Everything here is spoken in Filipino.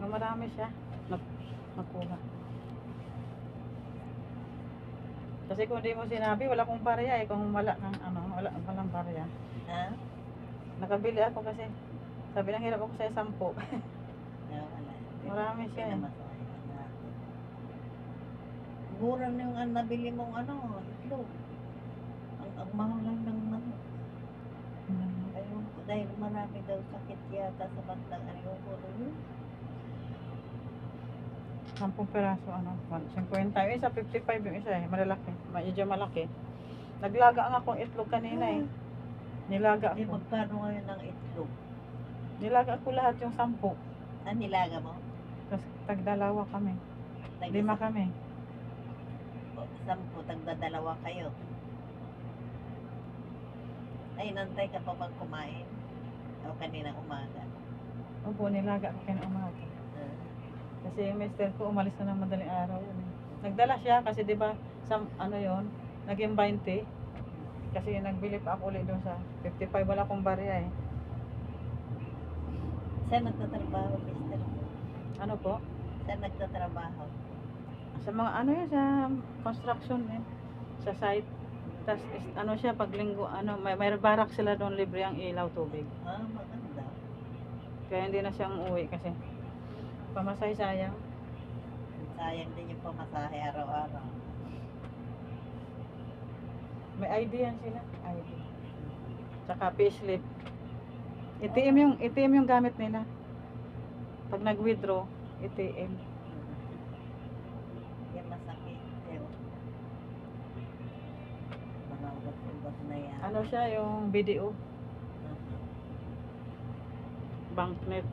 Marami siya. Nakuha. Kasi kung di mo sinabi, wala kong barya eh. Kung wala kang walang barya. Ha? Nakabili ako kasi. Sabi lang hirap ako sa 10. Wala. Marami siya eh. Mura na yung nabili mong itlog. Ang mahal lang ng ayun ko, dahil marami daw sakit yata sa bandang ayun ko rin. 10 peraso, 50. Yung isa, 55 yung isa eh. Malalaki. Medyo malaki. Naglaga nga akong itlog kanina eh. Nilaga Di ako. magkano ngayon ng itlog? Nilaga ko lahat yung 10. Nilaga mo? Tapos tagdalawa kami. 5 kami. 10, tagdadalawa kayo. Ay, nantay ka pa bang kumain? O kaninang umaga? Opo, nilaga ko kanina umaga. Kasi yung mister ko umalis na ng madaling araw. Nagdala siya kasi 'di ba yon, naging 20. Kasi nagbili pa ako ulit doon sa 55, wala akong barya eh. Saan nagtatrabaho, mister? Ano po? Saan nagtatrabaho? Sa mga sa construction eh. Sa site. Tapos siya pag linggo, may barak sila doon, libre ang ilaw, tubig. Maganda. Kaya hindi na siyang uuwi kasi pamasahe sayang. Sayang din yung pamasahe araw-araw. May ID yan sila. ID. Tsaka payslip. ATM yung gamit nila. Pag nag-withdraw, ATM. Yan masakit. Mga ubat-ubat na yan. Siya yung BDO. Banknet.